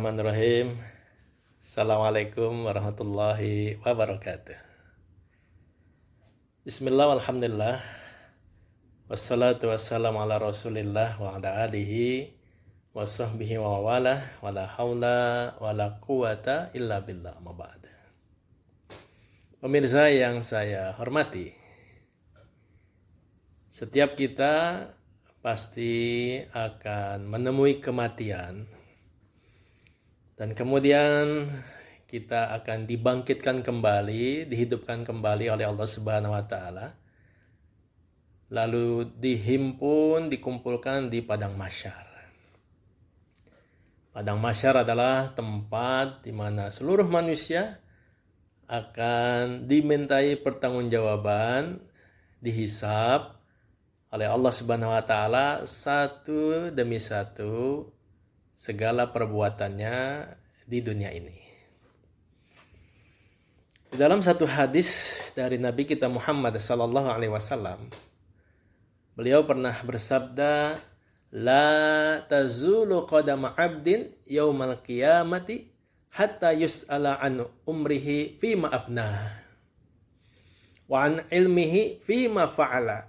Bismillahirrahmanirrahim. Assalamualaikum warahmatullahi wabarakatuh. Bismillah, alhamdulillah. Wassalatu wassalamu ala rasulillah wa ala alihi wa sahbihi wa walah wa la hawla wa la quwata illa billah ma ba'd. Pemirsa yang saya hormati, setiap kita pasti akan menemui kematian. Dan kemudian kita akan dibangkitkan kembali, dihidupkan kembali oleh Allah Subhanahu wa taala. Lalu dikumpulkan di padang mahsyar. Padang mahsyar adalah tempat di mana seluruh manusia akan dimintai pertanggungjawaban, dihisab oleh Allah Subhanahu wa taala satu demi satu segala perbuatannya di dunia ini. Di dalam satu hadis dari Nabi kita Muhammad sallallahu alaihi wasallam, beliau pernah bersabda, "La tazulu qadama 'abdin yaumal qiyamati hatta yus'ala an umrihi fima afnah wa an ilmihi fima fa'ala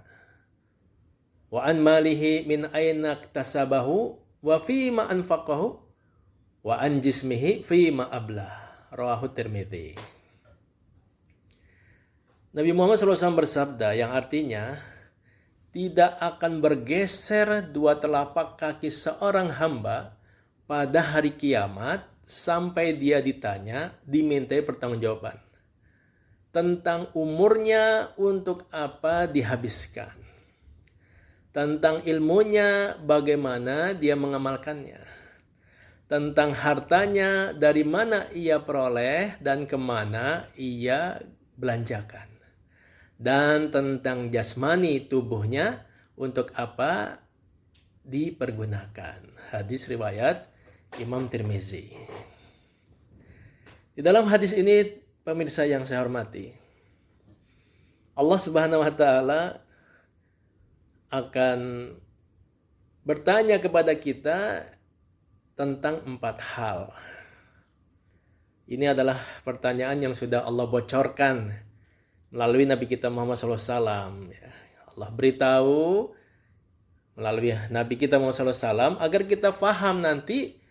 wa an malihi min aina iktasabahu wa fima anfaqahu wa an jismihi fima ablah." Rawahu Tirmidzi. Nabi Muhammad SAW bersabda yang artinya tidak akan bergeser dua telapak kaki seorang hamba pada hari kiamat sampai dia dimintai pertanggungjawaban tentang umurnya untuk apa dihabiskan, tentang ilmunya bagaimana dia mengamalkannya, tentang hartanya dari mana ia peroleh dan kemana ia belanjakan, dan tentang jasmani tubuhnya untuk apa dipergunakan. Hadis riwayat Imam Tirmizi. Di dalam hadis ini, pemirsa yang saya hormati, Allah Subhanahu wa taala akan bertanya kepada kita tentang 4 hal. Ini adalah pertanyaan yang sudah Allah bocorkan melalui Nabi kita Muhammad SAW. Allah beritahu melalui Nabi kita Muhammad SAW agar kita faham nanti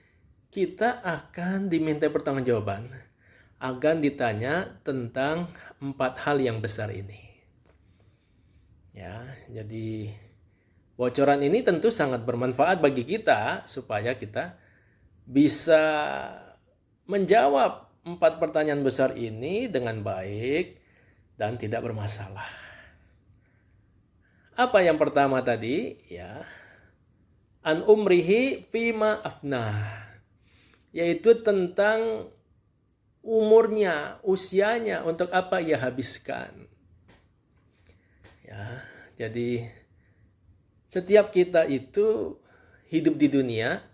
kita akan diminta pertanggungjawaban, akan ditanya tentang 4 hal yang besar ini. Ya, jadi bocoran ini tentu sangat bermanfaat bagi kita supaya kita bisa menjawab 4 pertanyaan besar ini dengan baik dan tidak bermasalah. Apa yang pertama tadi? Ya, an umrihi fima afnah, yaitu tentang umurnya, usianya, untuk apa ia habiskan. Ya, jadi setiap kita itu hidup di dunia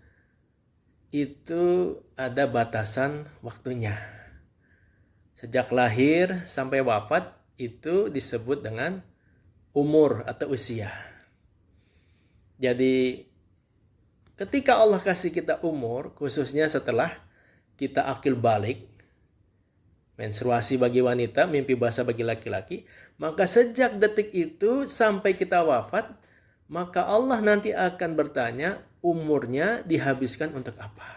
itu ada batasan waktunya. Sejak lahir sampai wafat itu disebut dengan umur atau usia. Jadi ketika Allah kasih kita umur, khususnya setelah kita akil balik, menstruasi bagi wanita, mimpi basah bagi laki-laki, maka sejak detik itu sampai kita wafat, maka Allah nanti akan bertanya umurnya dihabiskan untuk apa.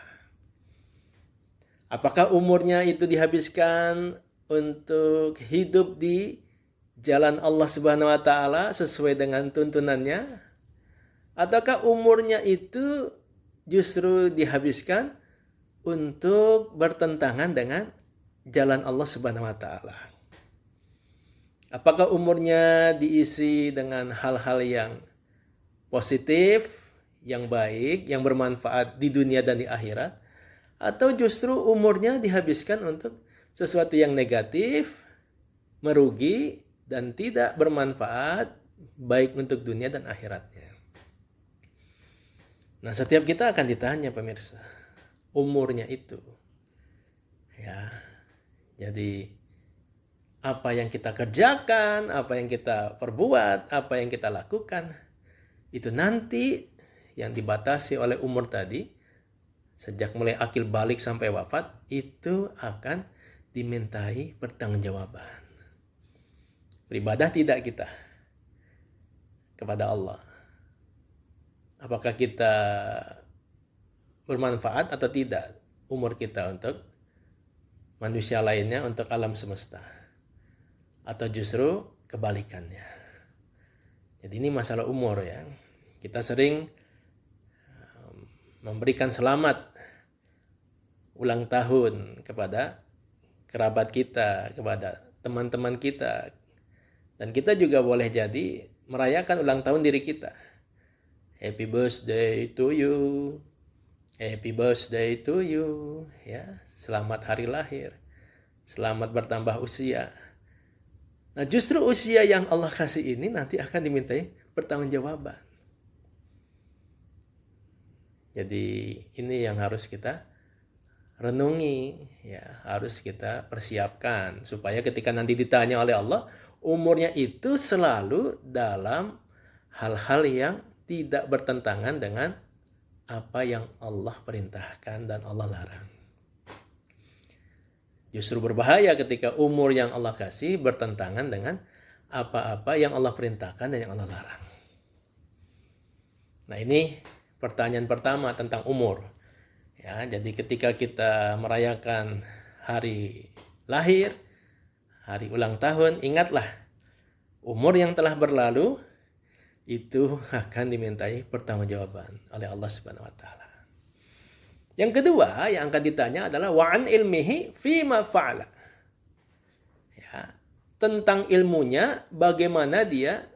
Apakah umurnya itu dihabiskan untuk hidup di jalan Allah Subhanahu wa taala sesuai dengan tuntunannya? Ataukah umurnya itu justru dihabiskan untuk bertentangan dengan jalan Allah Subhanahu wa taala? Apakah umurnya diisi dengan hal-hal yang positif, yang baik, yang bermanfaat di dunia dan di akhirat, atau justru umurnya dihabiskan untuk sesuatu yang negatif, merugi dan tidak bermanfaat baik untuk dunia dan akhiratnya? Nah, setiap kita akan ditanya, pemirsa, umurnya itu. Ya. Jadi apa yang kita kerjakan, apa yang kita perbuat, apa yang kita lakukan, itu nanti yang dibatasi oleh umur tadi sejak mulai akil balik sampai wafat, itu akan dimintai pertanggungjawaban. Beribadah tidak kita kepada Allah? Apakah kita bermanfaat atau tidak umur kita untuk manusia lainnya, untuk alam semesta? Atau justru kebalikannya? Jadi ini masalah umur ya. Kita sering memberikan selamat ulang tahun kepada kerabat kita, kepada teman-teman kita. Dan kita juga boleh jadi merayakan ulang tahun diri kita. Happy birthday to you. Happy birthday to you. Ya, selamat hari lahir. Selamat bertambah usia. Nah, justru usia yang Allah kasih ini nanti akan dimintai pertanggungjawaban. Jadi ini yang harus kita renungi, ya, harus kita persiapkan supaya ketika nanti ditanya oleh Allah, umurnya itu selalu dalam hal-hal yang tidak bertentangan dengan apa yang Allah perintahkan dan Allah larang. Justru berbahaya ketika umur yang Allah kasih bertentangan dengan apa-apa yang Allah perintahkan dan yang Allah larang. Nah, ini pertanyaan pertama tentang umur. Ya, jadi ketika kita merayakan hari lahir, hari ulang tahun, ingatlah umur yang telah berlalu itu akan dimintai pertanggungjawaban oleh Allah Subhanahu wa taala. Yang kedua yang akan ditanya adalah wa an ilmihi fima fa'ala. Ya, tentang ilmunya, bagaimana dia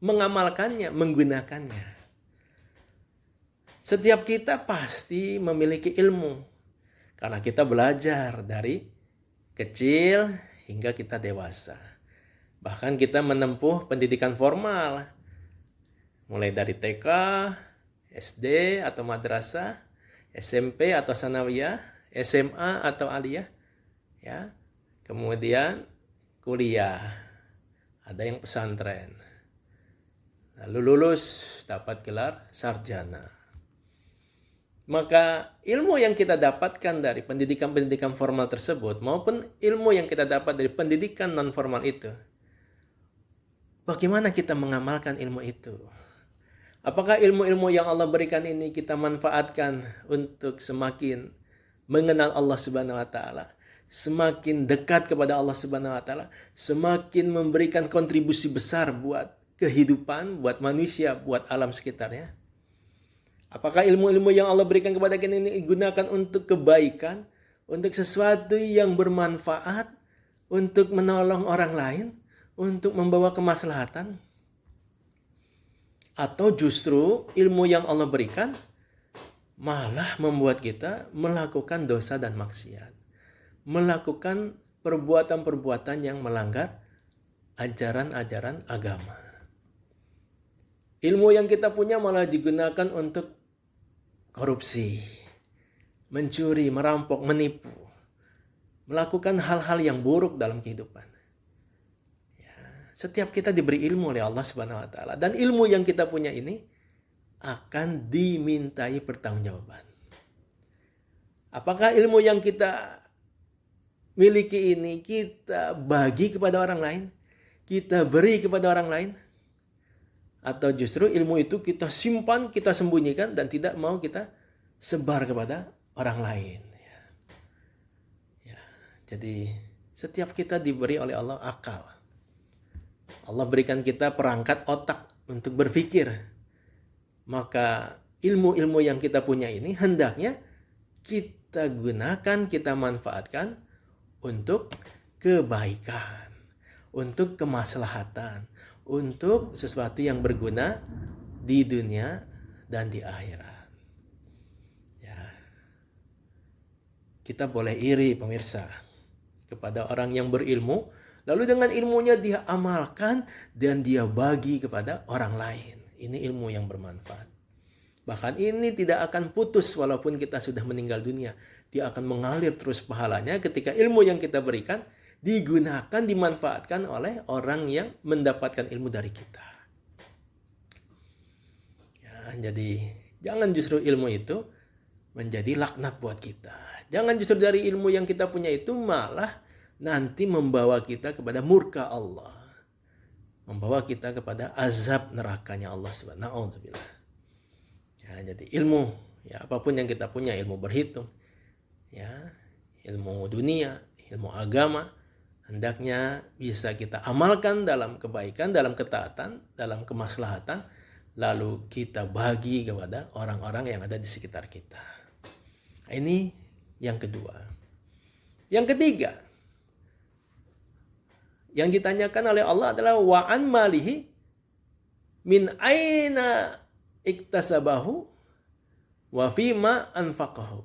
mengamalkannya, menggunakannya. Setiap kita pasti memiliki ilmu karena kita belajar dari kecil hingga kita dewasa. Bahkan kita menempuh pendidikan formal mulai dari TK, SD atau madrasah, SMP atau sanawiyah, SMA atau aliyah, ya. Kemudian kuliah, ada yang pesantren. Lalu lulus dapat gelar sarjana. Maka ilmu yang kita dapatkan dari pendidikan-pendidikan formal tersebut maupun ilmu yang kita dapat dari pendidikan non formal itu, bagaimana kita mengamalkan ilmu itu? Apakah ilmu-ilmu yang Allah berikan ini kita manfaatkan untuk semakin mengenal Allah Subhanahu wa taala, semakin dekat kepada Allah Subhanahu wa taala, semakin memberikan kontribusi besar buat kehidupan, buat manusia, buat alam sekitarnya? Apakah ilmu-ilmu yang Allah berikan kepada kita ini digunakan untuk kebaikan, untuk sesuatu yang bermanfaat, untuk menolong orang lain, untuk membawa kemaslahatan? Atau justru ilmu yang Allah berikan malah membuat kita melakukan dosa dan maksiat, melakukan perbuatan-perbuatan yang melanggar ajaran-ajaran agama. Ilmu yang kita punya malah digunakan untuk korupsi, mencuri, merampok, menipu, melakukan hal-hal yang buruk dalam kehidupan. Setiap kita diberi ilmu oleh Allah Subhanahu wa taala, dan ilmu yang kita punya ini akan dimintai pertanggungjawaban. Apakah ilmu yang kita miliki ini kita bagi kepada orang lain, kita beri kepada orang lain, atau justru ilmu itu kita simpan, kita sembunyikan dan tidak mau kita sebar kepada orang lain? Ya, jadi setiap kita diberi oleh Allah akal. Allah berikan kita perangkat otak untuk berpikir. Maka ilmu-ilmu yang kita punya ini hendaknya kita gunakan, kita manfaatkan untuk kebaikan, untuk kemaslahatan, untuk sesuatu yang berguna di dunia dan di akhirat. Ya. Kita boleh iri pemirsa kepada orang yang berilmu, lalu dengan ilmunya dia amalkan dan dia bagi kepada orang lain. Ini ilmu yang bermanfaat. Bahkan ini tidak akan putus walaupun kita sudah meninggal dunia. Dia akan mengalir terus pahalanya ketika ilmu yang kita berikan digunakan, dimanfaatkan oleh orang yang mendapatkan ilmu dari kita. Ya, jadi jangan justru ilmu itu menjadi laknat buat kita. Jangan justru dari ilmu yang kita punya itu malah nanti membawa kita kepada murka Allah. Membawa kita kepada azab nerakanya Allah Subhanahu wa ta'ala. Ya, jadi ilmu, ya apapun yang kita punya, ilmu berhitung, ya, ilmu dunia, ilmu agama, hendaknya bisa kita amalkan dalam kebaikan, dalam ketaatan, dalam kemaslahatan, lalu kita bagi kepada orang-orang yang ada di sekitar kita. Ini yang kedua. Yang ketiga, yang ditanyakan oleh Allah adalah wa'an malihi min aina iktasabahu wa fima anfaqahu.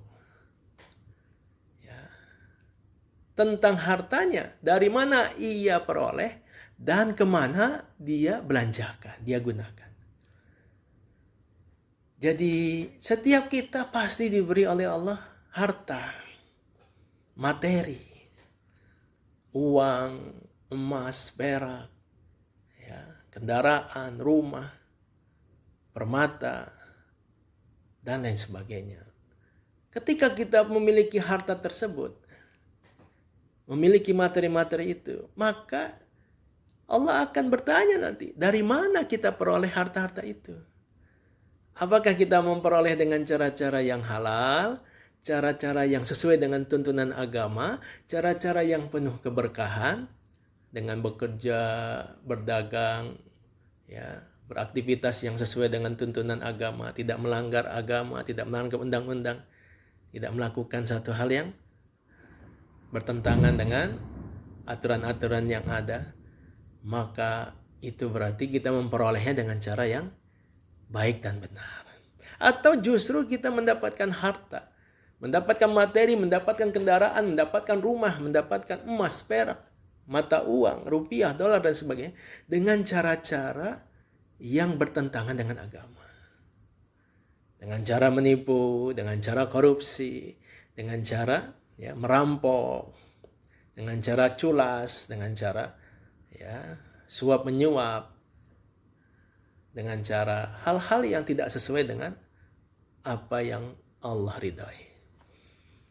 Tentang hartanya, dari mana ia peroleh dan kemana dia belanjakan, dia gunakan. Jadi setiap kita pasti diberi oleh Allah harta, materi, uang, emas, perak, ya, kendaraan, rumah, permata, dan lain sebagainya. Ketika kita memiliki harta tersebut, memiliki materi-materi itu, maka Allah akan bertanya nanti, dari mana kita peroleh harta-harta itu? Apakah kita memperoleh dengan cara-cara yang halal, cara-cara yang sesuai dengan tuntunan agama, cara-cara yang penuh keberkahan, dengan bekerja, berdagang, ya, beraktivitas yang sesuai dengan tuntunan agama, tidak melanggar agama, tidak melanggar undang-undang, tidak melakukan satu hal yang bertentangan dengan aturan-aturan yang ada, maka itu berarti kita memperolehnya dengan cara yang baik dan benar. Atau justru kita mendapatkan harta, mendapatkan materi, mendapatkan kendaraan, mendapatkan rumah, mendapatkan emas, perak, mata uang, rupiah, dolar, dan sebagainya dengan cara-cara yang bertentangan dengan agama. Dengan cara menipu, dengan cara korupsi, dengan cara merampok, dengan cara culas, dengan cara suap menyuap, dengan cara hal-hal yang tidak sesuai dengan apa yang Allah ridhai.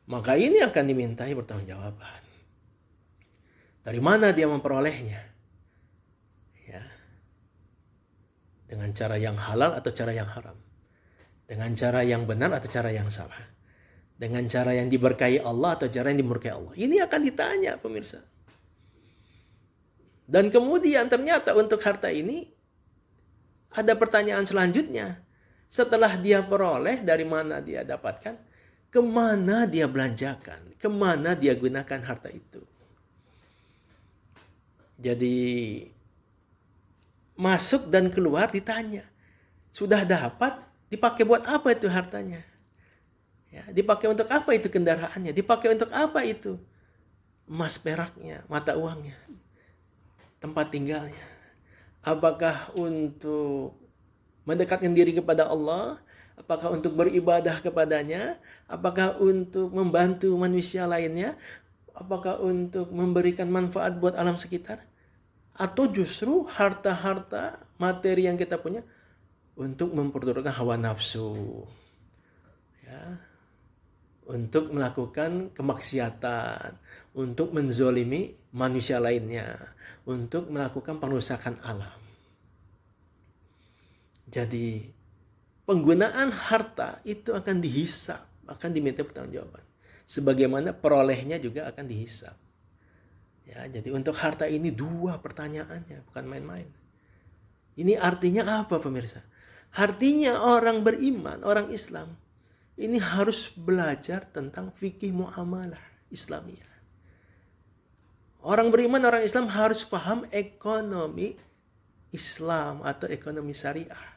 Maka ini akan dimintai pertanggungjawaban. Dari mana dia memperolehnya? Ya. Dengan cara yang halal atau cara yang haram? Dengan cara yang benar atau cara yang salah? Dengan cara yang diberkahi Allah atau cara yang dimurkai Allah? Ini akan ditanya, pemirsa. Dan kemudian ternyata untuk harta ini ada pertanyaan selanjutnya. Setelah dia peroleh, dari mana dia dapatkan? Kemana dia belanjakan? Kemana dia gunakan harta itu? Jadi masuk dan keluar ditanya. Sudah dapat, dipakai buat apa itu hartanya? Ya, dipakai untuk apa itu kendaraannya? Dipakai untuk apa itu emas peraknya, mata uangnya, tempat tinggalnya? Apakah untuk mendekatkan diri kepada Allah? Apakah untuk beribadah kepadanya? Apakah untuk membantu manusia lainnya? Apakah untuk memberikan manfaat buat alam sekitar? Atau justru harta-harta materi yang kita punya untuk memperturutkan hawa nafsu? Ya, untuk melakukan kemaksiatan, untuk menzolimi manusia lainnya, untuk melakukan perusakan alam. Jadi penggunaan harta itu akan dihisap, akan diminta pertanggungjawaban. Sebagaimana perolehnya juga akan dihisap. Ya, jadi untuk harta ini dua pertanyaannya, bukan main-main. Ini artinya apa, pemirsa? Artinya orang beriman, orang Islam, ini harus belajar tentang fikih muamalah Islamiyah. Orang beriman, orang Islam harus paham ekonomi Islam atau ekonomi syariah.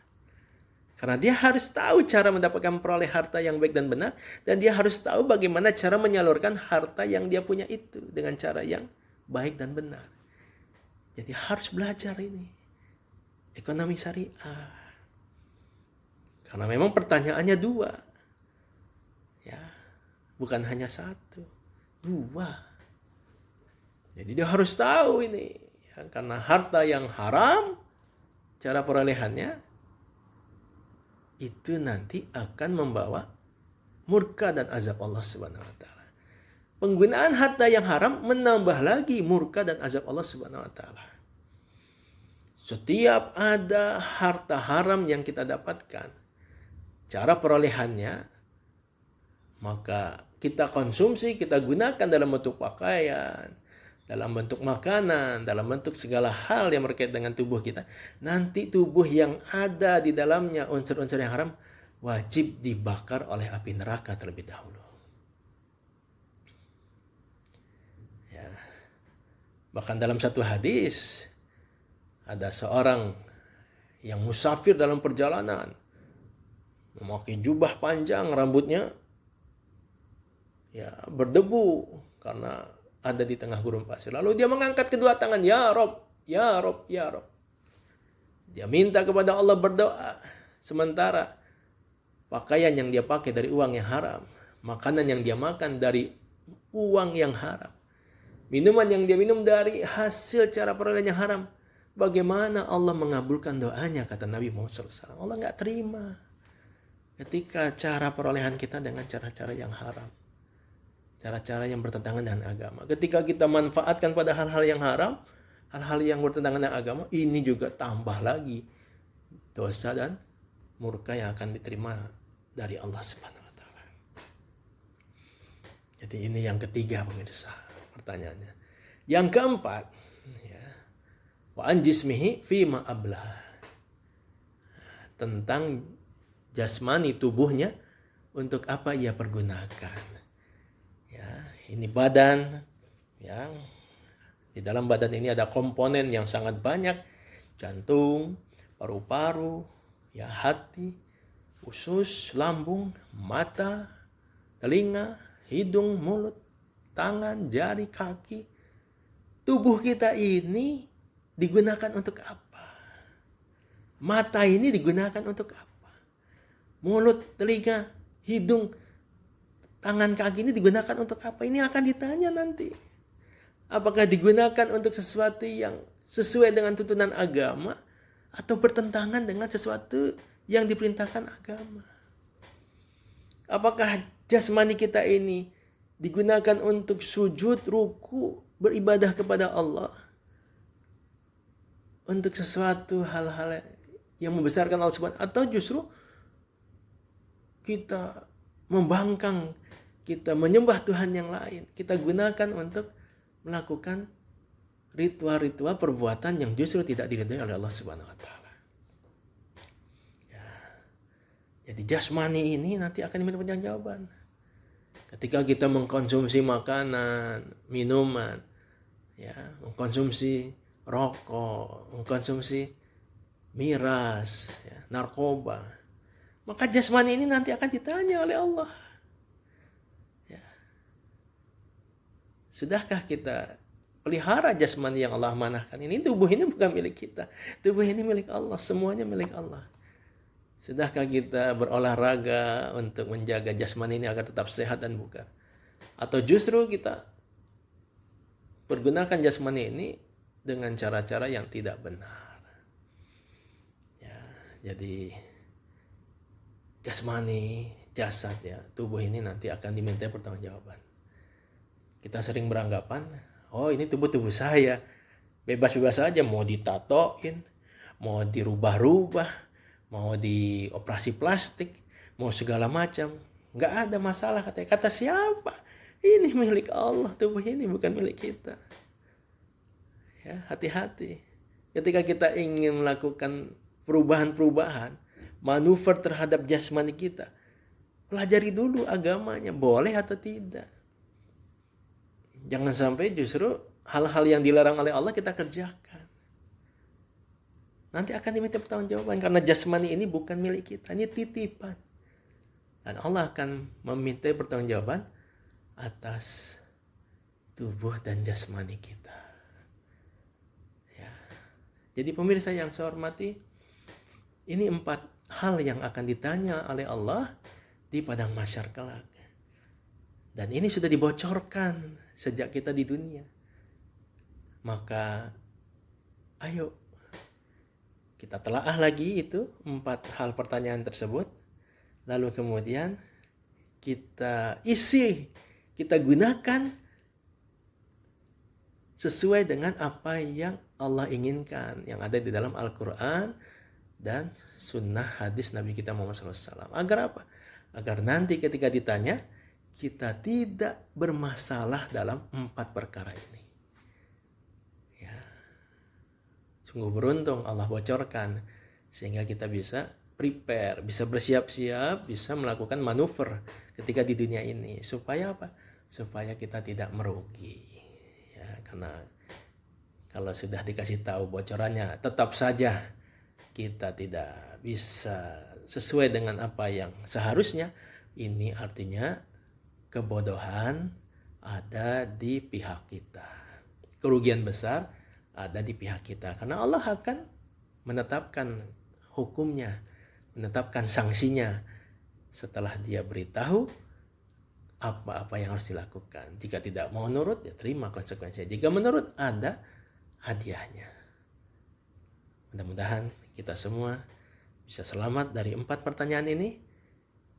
Karena dia harus tahu cara mendapatkan peroleh harta yang baik dan benar. Dan dia harus tahu bagaimana cara menyalurkan harta yang dia punya itu dengan cara yang baik dan benar. Jadi harus belajar ini. Ekonomi syariah. Karena memang pertanyaannya dua. Ya, bukan hanya satu. Dua. Jadi dia harus tahu ini. Ya, karena harta yang haram, cara perolehannya itu nanti akan membawa murka dan azab Allah Subhanahu wa taala. Penggunaan harta yang haram menambah lagi murka dan azab Allah Subhanahu wa taala. Setiap ada harta haram yang kita dapatkan, cara perolehannya, maka kita konsumsi, kita gunakan dalam bentuk pakaian, dalam bentuk makanan, dalam bentuk segala hal yang berkaitan dengan tubuh kita. Nanti tubuh yang ada di dalamnya unsur-unsur yang haram wajib dibakar oleh api neraka terlebih dahulu. Ya. Bahkan dalam satu hadis, ada seorang yang musafir dalam perjalanan, memakai jubah panjang, rambutnya ya berdebu karena ada di tengah gurun pasir. Lalu dia mengangkat kedua tangan, ya Rob, ya Rob, ya Rob. Dia minta kepada Allah, berdoa. Sementara pakaian yang dia pakai dari uang yang haram, makanan yang dia makan dari uang yang haram, minuman yang dia minum dari hasil cara perolehan yang haram. Bagaimana Allah mengabulkan doanya, kata Nabi Muhammad SAW. Allah nggak terima ketika cara perolehan kita dengan cara-cara yang haram, cara-cara yang bertentangan dengan agama. Ketika kita manfaatkan pada hal-hal yang haram, hal-hal yang bertentangan dengan agama, ini juga tambah lagi dosa dan murka yang akan diterima dari Allah Subhanahu wa taala. Jadi ini yang ketiga, pemirsa, pertanyaannya. Yang keempat, ya, wa an jismihi fima ablah. Tentang jasmani tubuhnya, untuk apa ia pergunakan. Ya, ini badan, ya. Di dalam badan ini ada komponen yang sangat banyak, jantung, paru-paru, ya, hati, usus, lambung, mata, telinga, hidung, mulut, tangan, jari, kaki. Tubuh kita ini digunakan untuk apa? Mata ini digunakan untuk apa? Mulut, telinga, hidung, tangan, kaki ini digunakan untuk apa? Ini akan ditanya nanti. Apakah digunakan untuk sesuatu yang sesuai dengan tuntunan agama atau bertentangan dengan sesuatu yang diperintahkan agama? Apakah jasmani kita ini digunakan untuk sujud, ruku, beribadah kepada Allah, untuk sesuatu hal-hal yang membesarkan Allah Subhanahu, atau justru kita membangkang, kita menyembah Tuhan yang lain, kita gunakan untuk melakukan ritual-ritual perbuatan yang justru tidak diridhai oleh Allah Subhanahu wa taala. Ya. Jadi jasmani ini nanti akan diminta pertanggungjawaban. Ketika kita mengkonsumsi makanan, minuman, ya, mengkonsumsi rokok, mengkonsumsi miras, ya, narkoba, maka jasmani ini nanti akan ditanya oleh Allah. Ya. Sudahkah kita pelihara jasmani yang Allah amanahkan ini? Tubuh ini bukan milik kita, tubuh ini milik Allah, semuanya milik Allah. Sudahkah kita berolahraga untuk menjaga jasmani ini agar tetap sehat dan bugar? Atau justru kita pergunakan jasmani ini dengan cara-cara yang tidak benar? Ya, jadi jasmani, jasad, ya, tubuh ini nanti akan diminta pertanggungjawaban. Kita sering beranggapan, oh ini tubuh saya, bebas-bebas saja, mau ditatoin, mau dirubah-rubah, mau dioperasi plastik, mau segala macam, nggak ada masalah, katanya. Kata siapa? Ini milik Allah, tubuh ini bukan milik kita. Ya, hati-hati ketika kita ingin melakukan perubahan-perubahan, manuver terhadap jasmani kita. Pelajari dulu agamanya, boleh atau tidak. Jangan sampai justru hal-hal yang dilarang oleh Allah kita kerjakan. Nanti akan diminta pertanggungjawaban, karena jasmani ini bukan milik kita, ini titipan. Dan Allah akan meminta pertanggungjawaban atas tubuh dan jasmani kita. Ya. Jadi pemirsa yang saya hormati, ini 4 hal yang akan ditanya oleh Allah di padang mahsyar kelak. Dan ini sudah dibocorkan sejak kita di dunia. Maka ayo kita telaah lagi itu 4 hal pertanyaan tersebut. Lalu kemudian kita isi, kita gunakan sesuai dengan apa yang Allah inginkan, yang ada di dalam Al-Quran dan sunnah hadis Nabi kita Muhammad SAW. Agar apa? Agar nanti ketika ditanya, kita tidak bermasalah dalam 4 perkara ini. Ya. Sungguh beruntung Allah bocorkan, sehingga kita bisa prepare, bisa bersiap-siap, bisa melakukan manuver ketika di dunia ini. Supaya apa? Supaya kita tidak merugi. Ya, karena kalau sudah dikasih tahu bocorannya, tetap saja kita tidak bisa sesuai dengan apa yang seharusnya. Ini artinya kebodohan ada di pihak kita. Kerugian besar ada di pihak kita. Karena Allah akan menetapkan hukumnya, menetapkan sanksinya setelah dia beritahu apa-apa yang harus dilakukan. Jika tidak mau nurut, ya terima konsekuensinya. Jika menurut, ada hadiahnya. Mudah-mudahan kita semua bisa selamat dari 4 pertanyaan ini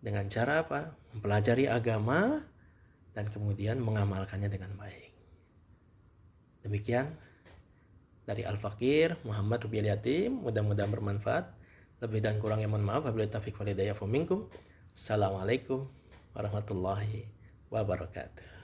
dengan cara apa? Mempelajari agama dan kemudian mengamalkannya dengan baik. Demikian dari Al-Fakir Muhammad Rubiel Yatim, mudah-mudahan bermanfaat. Lebih dan kurangnya mohon maaf. Wabillahi taufiq wal hidayah minkum. Assalamualaikum warahmatullahi wabarakatuh.